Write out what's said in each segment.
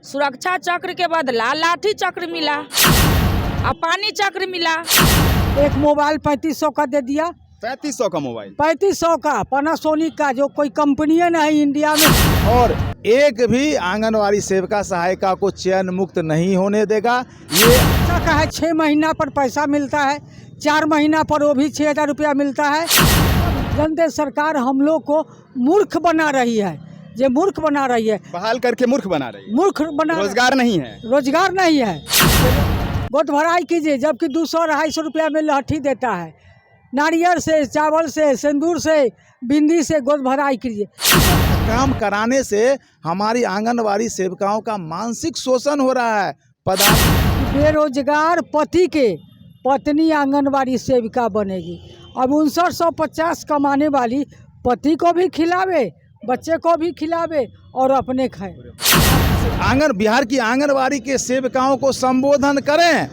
सुरक्षा चक्र के बदला लाठी चक्र मिला और पानी चक्र मिला। एक मोबाइल 3500 का दे दिया। 3500 का मोबाइल, 3500 का पैनासोनिक का, जो कोई कंपनी नहीं इंडिया में। और एक भी आंगनवाड़ी सेविका सहायिका को चयन मुक्त नहीं होने देगा। ये अच्छा का है 6 महीना पर पैसा मिलता है, 4 महीना पर वो भी 6000 रुपया मिलता है। जनता सरकार हम लोग को मूर्ख बना रही है, जो मूर्ख बना रही है, बहाल करके मूर्ख बना रही है। मूर्ख बना, रोजगार नहीं है, रोजगार नहीं है। गोद भराई कीजिए, जबकि 200-250 रुपया में लहठी देता है। नारियल से, चावल से, सिंदूर से, बिंदी से गोद भराई कीजिए। काम कराने से हमारी आंगनवाड़ी सेविकाओं का मानसिक शोषण हो रहा है। बेरोजगार पति के पत्नी आंगनवाड़ी सेविका बनेगी। अब 5950 कमाने वाली पति को भी खिलावे, बच्चे को भी खिलावे और अपने खाए। बिहार की आंगनवाड़ी के सेविकाओं को संबोधन करें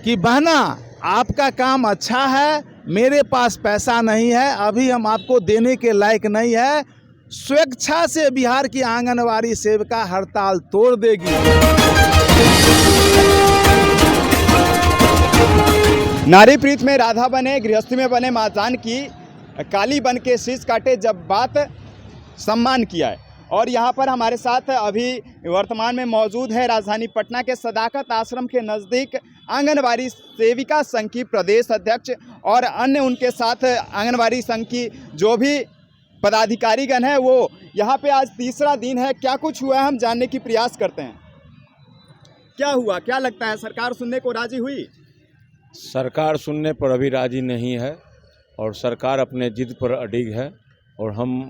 कि बहना आपका काम अच्छा है, मेरे पास पैसा नहीं है, अभी हम आपको देने के लायक नहीं है। स्वेच्छा से बिहार की आंगनवाड़ी सेविका हड़ताल तोड़ देगी। नारी प्रीत में राधा बने, गृहस्थी में बने मातान की, काली बन के शीश काटे जब बात सम्मान किया है। और यहाँ पर हमारे साथ अभी वर्तमान में मौजूद है राजधानी पटना के सदाकत आश्रम के नज़दीक आंगनवाड़ी सेविका संघ की प्रदेश अध्यक्ष और अन्य उनके साथ आंगनवाड़ी संघ की जो भी पदाधिकारीगण हैं, वो यहाँ पे आज तीसरा दिन है। क्या कुछ हुआ है हम जानने की प्रयास करते हैं। क्या हुआ, क्या लगता है, सरकार सुनने को राजी हुई? सरकार सुनने पर अभी राजी नहीं है और सरकार अपने जिद पर अडिग है। और हम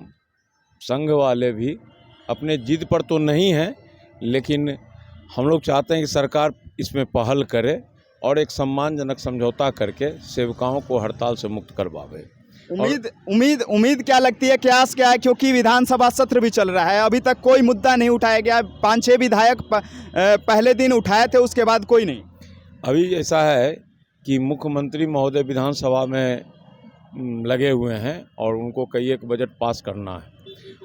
संघ वाले भी अपने जिद पर तो नहीं हैं, लेकिन हम लोग चाहते हैं कि सरकार इसमें पहल करे और एक सम्मानजनक समझौता करके सेविकाओं को हड़ताल से मुक्त करवावे। उम्मीद क्या लगती है, क्यास क्या है? क्योंकि विधानसभा सत्र भी चल रहा है, अभी तक कोई मुद्दा नहीं उठाया गया। 5-6 विधायक पहले दिन उठाए थे, उसके बाद कोई नहीं। अभी ऐसा है कि मुख्यमंत्री महोदय विधानसभा में लगे हुए हैं और उनको कई एक बजट पास करना है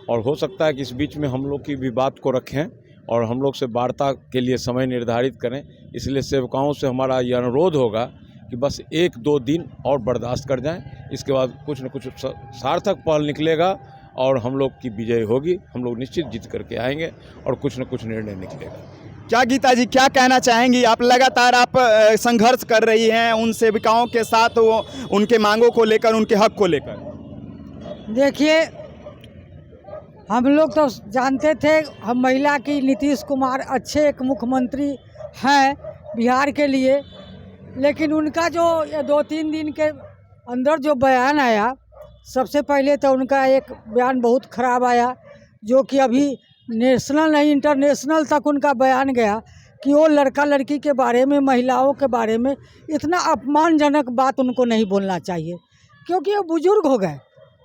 और हो सकता है कि इस बीच में हम लोग की भी बात को रखें और हम लोग से वार्ता के लिए समय निर्धारित करें। इसलिए सेवकाओं से हमारा ये अनुरोध होगा कि बस 1-2 दिन और बर्दाश्त कर जाएं, इसके बाद कुछ न कुछ सार्थक पहल निकलेगा और हम लोग की विजय होगी। हम लोग निश्चित जीत करके आएंगे और कुछ न कुछ निर्णय निकलेगा। क्या गीता जी, क्या कहना चाहेंगी? आप लगातार संघर्ष कर रही हैं उन सेविकाओं के साथ, वो उनके मांगों को लेकर, उनके हक को लेकर। देखिए, हम लोग तो जानते थे हम महिला की नीतीश कुमार अच्छे एक मुख्यमंत्री हैं बिहार के लिए, लेकिन उनका जो ये 2-3 दिन के अंदर जो बयान आया, सबसे पहले तो उनका एक बयान बहुत ख़राब आया, जो कि अभी नेशनल नहीं इंटरनेशनल तक उनका बयान गया कि वो लड़का लड़की के बारे में, महिलाओं के बारे में इतना अपमानजनक बात उनको नहीं बोलना चाहिए, क्योंकि वो बुजुर्ग हो गए।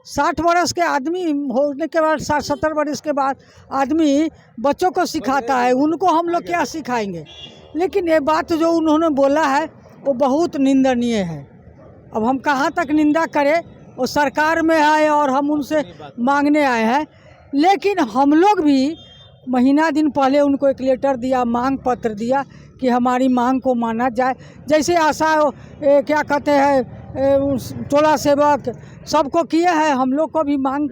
60 वर्ष के आदमी होने के बाद, 60-70 वर्ष के बाद आदमी बच्चों को सिखाता है, उनको हम लोग क्या सिखाएंगे। लेकिन ये बात जो उन्होंने बोला है वो बहुत निंदनीय है। अब हम कहाँ तक निंदा करें, वो सरकार में है और हम उनसे मांगने आए हैं। लेकिन हम लोग भी महीना दिन पहले उनको एक लेटर दिया, मांग पत्र दिया कि हमारी मांग को माना जाए। जैसे आशा क्या कहते हैं, टोला सेवक सबको किए हैं, हम लोग को भी मांग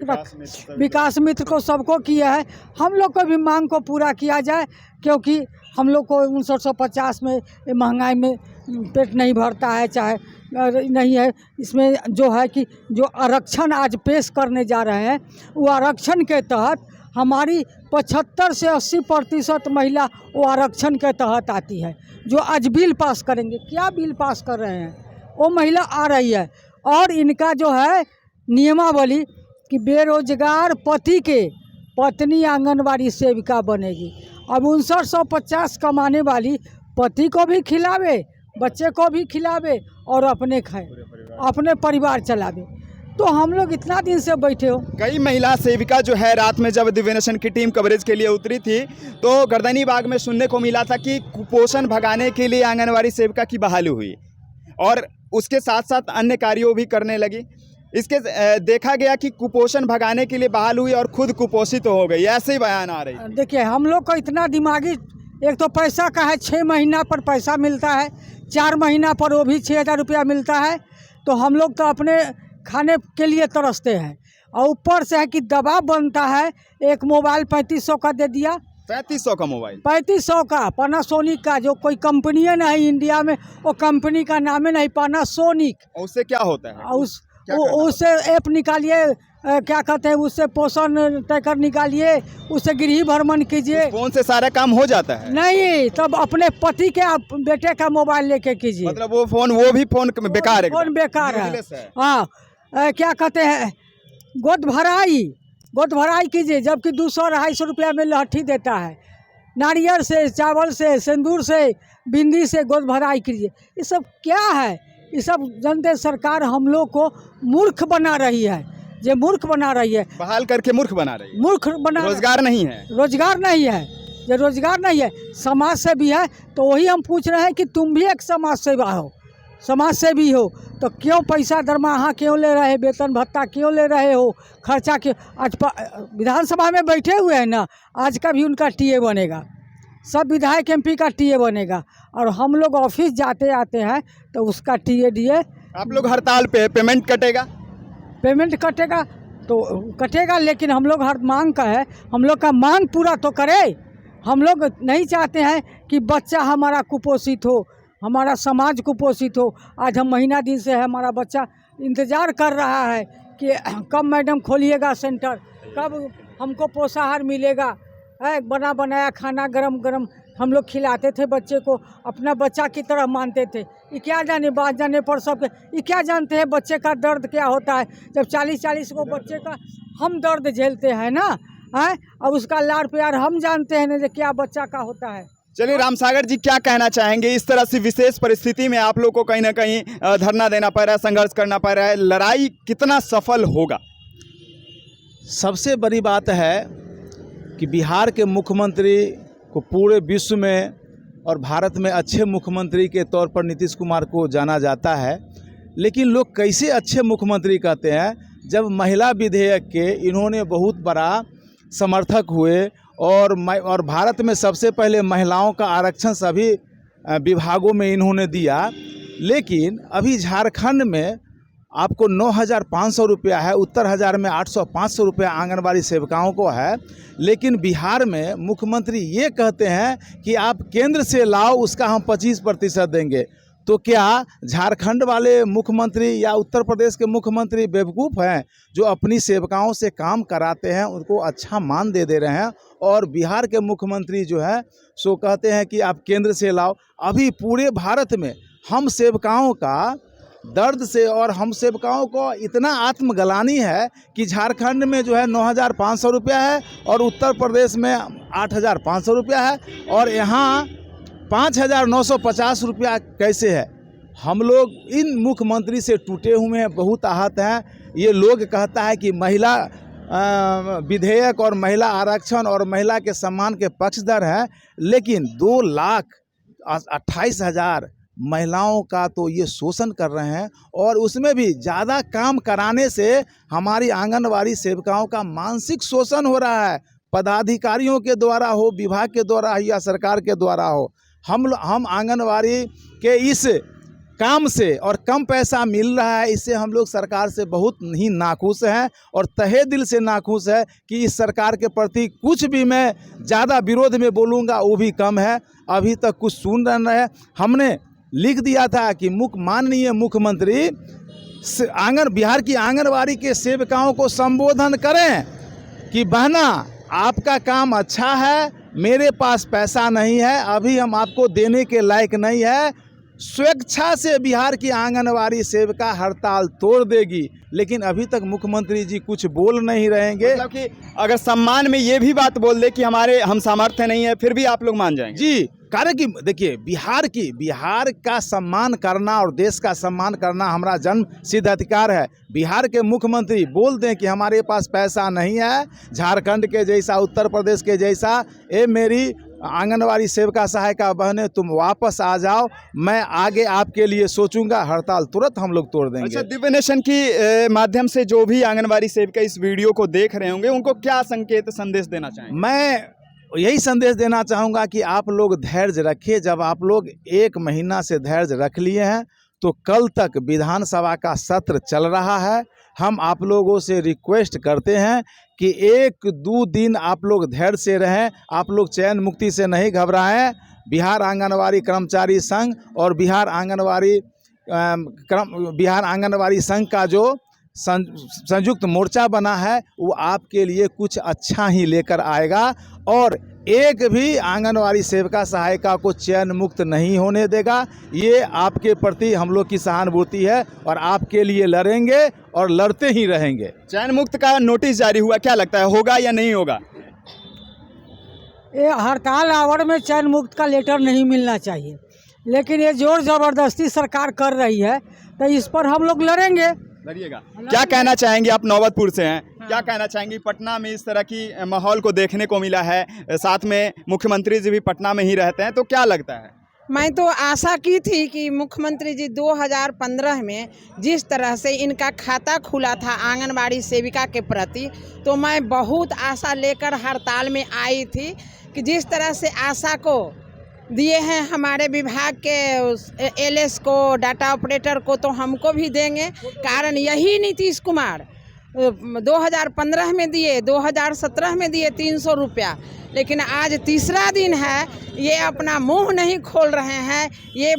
विकास मित्र को सबको किया है, हम लोग को भी मांग को पूरा किया जाए। क्योंकि हम लोग को 5950 में महंगाई में पेट नहीं भरता है, चाहे नहीं है। इसमें जो है कि जो आरक्षण आज पेश करने जा रहे हैं, वो आरक्षण के तहत हमारी 75 से 80% महिला वो आरक्षण के तहत आती है। जो आज बिल पास करेंगे, क्या बिल पास कर रहे हैं, वो महिला आ रही है। और इनका जो है नियमावली कि बेरोजगार पति के पत्नी आंगनवाड़ी सेविका बनेगी। अब 5950 कमाने वाली पति को भी खिलावे, बच्चे को भी खिलावे और अपने खाए, अपने परिवार चलावे। तो हम लोग इतना दिन से बैठे हो। कई महिला सेविका जो है रात में जब दिव्य नेशन की टीम कवरेज के लिए उतरी थी, तो गर्दनी बाग में सुनने को मिला था कि कुपोषण भगाने के लिए आंगनवाड़ी सेविका की बहाली हुई और उसके साथ साथ अन्य कार्यों भी करने लगी। इसके देखा गया कि कुपोषण भगाने के लिए बहाल हुई और खुद कुपोषित हो गई, ऐसे ही बयान आ रही है। देखिए, हम लोग को इतना दिमागी एक तो पैसा का है, 6 महीना पर पैसा मिलता है, 4 महीना पर वो भी 6,000 रुपया मिलता है। तो हम लोग तो अपने खाने के लिए तरसते हैं, और ऊपर से है कि दबाव बनता है। एक मोबाइल 3500 का दे दिया, 3500 का मोबाइल, 3500 का पैनासोनिक का, जो कोई कंपनी है नहीं इंडिया में, वो कंपनी का नाम है नहीं, पैनासोनिक। और उससे क्या होता है? उससे ऐप निकालिए, क्या कहते हैं, उससे पोषण ट्रैकर निकालिए, उससे गृह भ्रमण कीजिए। फोन से सारा काम हो जाता है? नहीं, तब अपने पति के बेटे का मोबाइल लेके कीजिए। मतलब वो भी फोन बेकार है? फोन बेकार है, हाँ। क्या कहते हैं, गोद भराई कीजिए, जबकि 200-250 रुपया में लहठी देता है। नारियल से, चावल से, सिंदूर से, बिंदी से गोद भराई कीजिए। ये सब क्या है? ये सब जनता सरकार हम लोग को मूर्ख बना रही है, जो मूर्ख बना रही है, बहाल करके मूर्ख बना रही है। मूर्ख बना, रोजगार नहीं है, रोजगार नहीं है, जो रोजगार नहीं है। समाज सेवी है तो वही हम पूछ रहे हैं कि तुम भी एक समाज सेवा हो, समाज सेवी हो, तो क्यों पैसा दरमाहा क्यों ले रहे, वेतन भत्ता क्यों ले रहे हो, खर्चा क्यों? आज विधानसभा में बैठे हुए हैं ना, आज का भी उनका टीए बनेगा, सब विधायक एमपी का टीए बनेगा, और हम लोग ऑफिस जाते आते हैं तो उसका टीए डीए। आप लोग हड़ताल पे, पेमेंट कटेगा? पेमेंट कटेगा तो कटेगा, लेकिन हम लोग हर मांग का है, हम लोग का मांग पूरा तो करे। हम लोग नहीं चाहते हैं कि बच्चा हमारा कुपोषित हो, हमारा समाज कुपोषित हो। आज हम महीना दिन से है, हमारा बच्चा इंतज़ार कर रहा है कि कब मैडम खोलिएगा सेंटर, कब हमको पोषाहार मिलेगा। है बना बनाया खाना गरम गरम हम लोग खिलाते थे बच्चे को, अपना बच्चा की तरह मानते थे। ये क्या जाने, बात जाने पर सब ये क्या जानते हैं बच्चे का दर्द क्या होता है, जब 40-40 को बच्चे का हम दर्द झेलते हैं ना, है, और उसका लाड़ प्यार हम जानते हैं ना, जो क्या बच्चा का होता है। चलिए रामसागर जी, क्या कहना चाहेंगे? इस तरह से विशेष परिस्थिति में आप लोग को कहीं ना कहीं धरना देना पड़ रहा है, संघर्ष करना पड़ रहा है, लड़ाई कितना सफल होगा? सबसे बड़ी बात है कि बिहार के मुख्यमंत्री को पूरे विश्व में और भारत में अच्छे मुख्यमंत्री के तौर पर नीतीश कुमार को जाना जाता है। लेकिन लोग कैसे अच्छे मुख्यमंत्री कहते हैं, जब महिला विधेयक के इन्होंने बहुत बड़ा समर्थक हुए, और भारत में सबसे पहले महिलाओं का आरक्षण सभी विभागों में इन्होंने दिया। लेकिन अभी झारखंड में आपको 9,500 रुपया है, उत्तर हज़ार में 800-500 रुपया आंगनबाड़ी सेविकाओं को है। लेकिन बिहार में मुख्यमंत्री ये कहते हैं कि आप केंद्र से लाओ, उसका हम 25% देंगे। तो क्या झारखंड वाले मुख्यमंत्री या उत्तर प्रदेश के मुख्यमंत्री बेवकूफ़ हैं जो अपनी सेवकाओं से काम कराते हैं, उनको अच्छा मान दे रहे हैं, और बिहार के मुख्यमंत्री जो है सो कहते हैं कि आप केंद्र से लाओ? अभी पूरे भारत में हम सेवकाओं का दर्द से, और हम सेवकाओं को इतना आत्मग्लानि है कि झारखंड में जो है 9,500 रुपया है, और उत्तर प्रदेश में 8,500 रुपया है, और यहाँ 5,950 रुपया कैसे है? हम लोग इन मुख्यमंत्री से टूटे हुए हैं, बहुत आहत हैं। ये लोग कहता है कि महिला विधेयक और महिला आरक्षण और महिला के सम्मान के पक्षधर हैं, लेकिन 2,28,000 महिलाओं का तो ये शोषण कर रहे हैं, और उसमें भी ज़्यादा काम कराने से हमारी आंगनवाड़ी सेविकाओं का मानसिक शोषण हो रहा है, पदाधिकारियों के द्वारा हो, विभाग के द्वारा हो, या सरकार के द्वारा हो। हम आंगनवाड़ी के इस काम से, और कम पैसा मिल रहा है, इससे हम लोग सरकार से बहुत ही नाखुश हैं, और तहे दिल से नाखुश है कि इस सरकार के प्रति कुछ भी मैं ज़्यादा विरोध में बोलूँगा वो भी कम है। अभी तक कुछ सुन रहे हैं, हमने लिख दिया था कि माननीय मुख्यमंत्री बिहार की आंगनवाड़ी के सेविकाओं को संबोधन करें कि बहना आपका काम अच्छा है, मेरे पास पैसा नहीं है, अभी हम आपको देने के लायक नहीं है। स्वेच्छा से बिहार की आंगनवाड़ी सेविका हड़ताल तोड़ देगी। लेकिन अभी तक मुख्यमंत्री जी कुछ बोल नहीं रहेंगे। मतलब कि अगर सम्मान में ये भी बात बोल दे कि हम सामर्थ्य नहीं है, फिर भी आप लोग मान जाएंगे? जी, कारण कि देखिए, बिहार का सम्मान करना और देश का सम्मान करना हमारा जन्म सिद्ध अधिकार है। बिहार के मुख्यमंत्री बोल दें कि हमारे पास पैसा नहीं है, झारखंड के जैसा, उत्तर प्रदेश के जैसा, ए मेरी आंगनवाड़ी सेविका सहायिका बहनें तुम वापस आ जाओ, मैं आगे आपके लिए सोचूंगा, हड़ताल तुरंत हम लोग तोड़ देंगे। अच्छा, दिव्य नेशन की माध्यम से जो भी आंगनवाड़ी सेविका इस वीडियो को देख रहे होंगे, उनको क्या संकेत संदेश देना चाहेंगे? मैं यही संदेश देना चाहूँगा कि आप लोग धैर्य रखिए। जब आप लोग 1 महीना से धैर्य रख लिए हैं तो कल तक विधानसभा का सत्र चल रहा है। हम आप लोगों से रिक्वेस्ट करते हैं कि 1-2 दिन आप लोग धैर्य से रहें। आप लोग चयन मुक्ति से नहीं घबराएं। बिहार आंगनवाड़ी कर्मचारी संघ और बिहार आंगनवाड़ी संघ का जो संयुक्त मोर्चा बना है वो आपके लिए कुछ अच्छा ही लेकर आएगा और एक भी आंगनवाड़ी सेविका सहायिका को चयन मुक्त नहीं होने देगा। ये आपके प्रति हम लोग की सहानुभूति है और आपके लिए लड़ेंगे और लड़ते ही रहेंगे। चयन मुक्त का नोटिस जारी हुआ, क्या लगता है होगा या नहीं होगा? ये हड़ताल आवर में चयन मुक्त का लेटर नहीं मिलना चाहिए, लेकिन ये जोर ज़बरदस्ती सरकार कर रही है तो इस पर हम लोग लड़ेंगे। लड़िएगा। क्या कहना चाहेंगे? आप नौबतपुर से हैं, क्या कहना चाहेंगे? पटना में इस तरह की माहौल को देखने को मिला है, साथ में मुख्यमंत्री जी भी पटना में ही रहते हैं, तो क्या लगता है? मैं तो आशा की थी कि मुख्यमंत्री जी 2015 में जिस तरह से इनका खाता खुला था आंगनबाड़ी सेविका के प्रति, तो मैं बहुत आशा लेकर हड़ताल में आई थी कि जिस तरह से आशा को दिए हैं हमारे विभाग के एलएस को, डाटा ऑपरेटर को, तो हमको भी देंगे। कारण यही नीतीश कुमार 2015 में दिए, 2017 में दिए 300 रुपया, लेकिन आज तीसरा दिन है ये अपना मुंह नहीं खोल रहे हैं। ये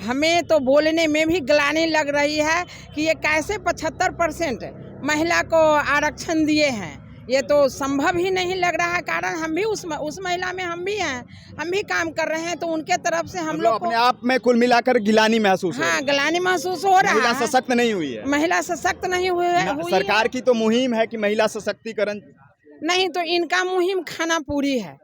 हमें तो बोलने में भी ग्लानि लग रही है कि ये कैसे 75% महिला को आरक्षण दिए हैं। ये तो संभव ही नहीं लग रहा है। कारण हम भी उस महिला में हम भी हैं, हम भी काम कर रहे हैं, तो उनके तरफ से हम लोग अपने आप में कुल मिलाकर गिलानी महसूस हो, हाँ, गिलानी महसूस हो रहा है। महिला सशक्त नहीं हुई है, महिला सशक्त नहीं हुई है। सरकार की तो मुहिम है कि महिला सशक्तिकरण, नहीं तो इनका मुहिम खाना पूरी है,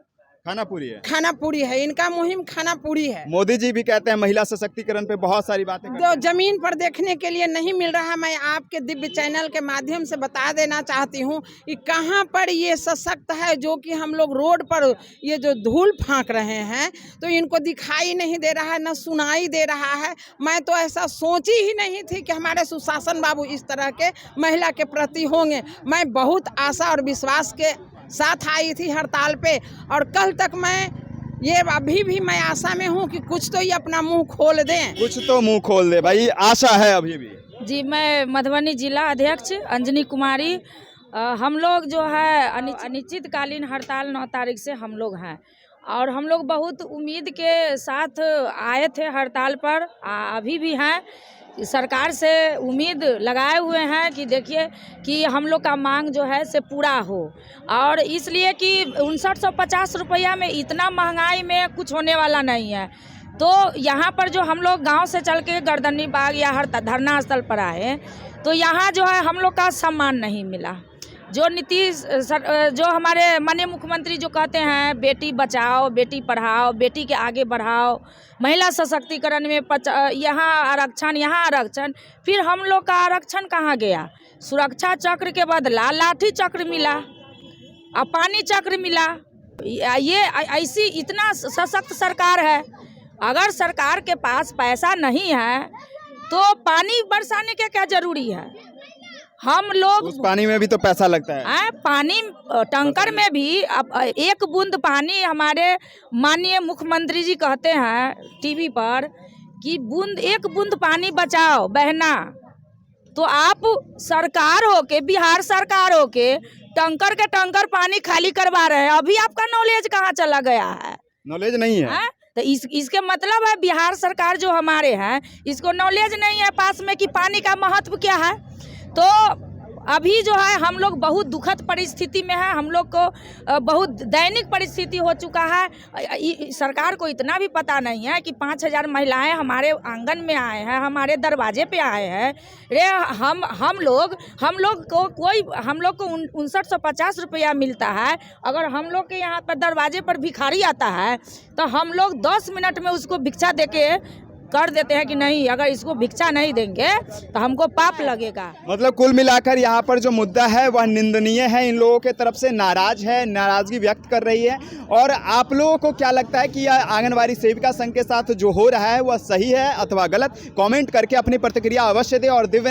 खाना पूरी है, खाना पूरी है, इनका मुहिम खाना पूरी है। मोदी जी भी कहते हैं महिला सशक्तिकरण पे बहुत सारी बातें करते हैं। तो जमीन पर देखने के लिए नहीं मिल रहा। मैं आपके दिव्य चैनल के माध्यम से बता देना चाहती हूँ कि कहाँ पर ये सशक्त है, जो कि हम लोग रोड पर ये जो धूल फांक रहे हैं तो इनको दिखाई नहीं दे रहा है, न सुनाई दे रहा है। मैं तो ऐसा सोची ही नहीं थी कि हमारे सुशासन बाबू इस तरह के महिला के प्रति होंगे। मैं बहुत आशा और विश्वास के साथ आई थी हड़ताल पे, और कल तक अभी भी मैं आशा में हूँ कि कुछ तो ये अपना मुंह खोल दें, कुछ तो मुंह खोल दे भाई, आशा है अभी भी। जी, मैं मधुबनी जिला अध्यक्ष अंजनी कुमारी। हम लोग जो है अनिश्चितकालीन हड़ताल 9 तारीख से हम लोग हैं और हम लोग बहुत उम्मीद के साथ आए थे हड़ताल पर, अभी भी हैं। सरकार से उम्मीद लगाए हुए हैं कि देखिए कि हम लोग का मांग जो है से पूरा हो, और इसलिए कि 5950 रुपया में इतना महंगाई में कुछ होने वाला नहीं है। तो यहाँ पर जो हम लोग गांव से चल के गर्दनी बाग या हर धरना स्थल पर आए, तो यहाँ जो है हम लोग का सम्मान नहीं मिला। जो हमारे माननीय मुख्यमंत्री जो कहते हैं बेटी बचाओ, बेटी पढ़ाओ, बेटी के आगे बढ़ाओ, महिला सशक्तिकरण में यहाँ आरक्षण, फिर हम लोग का आरक्षण कहाँ गया? सुरक्षा चक्र के बदला लाठी चक्र मिला, पानी चक्र मिला। ये ऐसी इतना सशक्त सरकार है। अगर सरकार के पास पैसा नहीं है तो पानी बरसाने के क्या जरूरी है? हम लोग उस पानी में भी तो पैसा लगता है। पानी टंकर में भी अब 1 बूंद पानी, हमारे माननीय मुख्यमंत्री जी कहते हैं टीवी पर कि 1 बूंद पानी बचाओ बहना, तो आप सरकार हो के, बिहार सरकार हो के टंकर के टंकर पानी खाली करवा रहे हैं। अभी आपका नॉलेज कहाँ चला गया है? नॉलेज नहीं है। तो इसके मतलब है बिहार सरकार जो हमारे हैं इसको नॉलेज नहीं है पास में कि पानी का महत्व क्या है। तो अभी जो है हम लोग बहुत दुखद परिस्थिति में है, हम लोग को बहुत दैनिक परिस्थिति हो चुका है। सरकार को इतना भी पता नहीं है कि 5000 महिलाएं हमारे आंगन में आए हैं, हमारे दरवाजे पे आए हैं। रे हम लोग को 5950 रुपया मिलता है। अगर हम लोग के यहाँ पर दरवाजे पर भिखारी आता है तो हम लोग 10 मिनट में उसको भिक्षा देके कर देते हैं कि नहीं, अगर इसको भिक्षा नहीं देंगे तो हमको पाप लगेगा। मतलब कुल मिलाकर यहाँ पर जो मुद्दा है वह निंदनीय है, इन लोगों के तरफ से नाराजगी व्यक्त कर रही है। और आप लोगों को क्या लगता है कि यह आंगनबाड़ी सेविका संघ के साथ जो हो रहा है वह सही है अथवा गलत? कमेंट करके अपनी प्रतिक्रिया अवश्य दें और दिव्य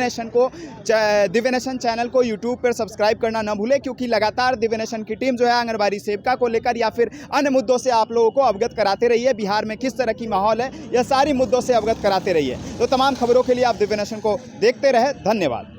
नेशन चैनल को यूट्यूब पर सब्सक्राइब करना न भूलें, क्योंकि लगातार दिव्य नेशन की टीम जो है आंगनबाड़ी सेविका को लेकर या फिर अन्य मुद्दों से आप लोगों को अवगत कराते रही है। बिहार में किस तरह की माहौल है, यह सारी मुद्दों से अवगत कराते रही है। तो तमाम खबरों के लिए आप दिव्य नेशन को देखते रहे। धन्यवाद।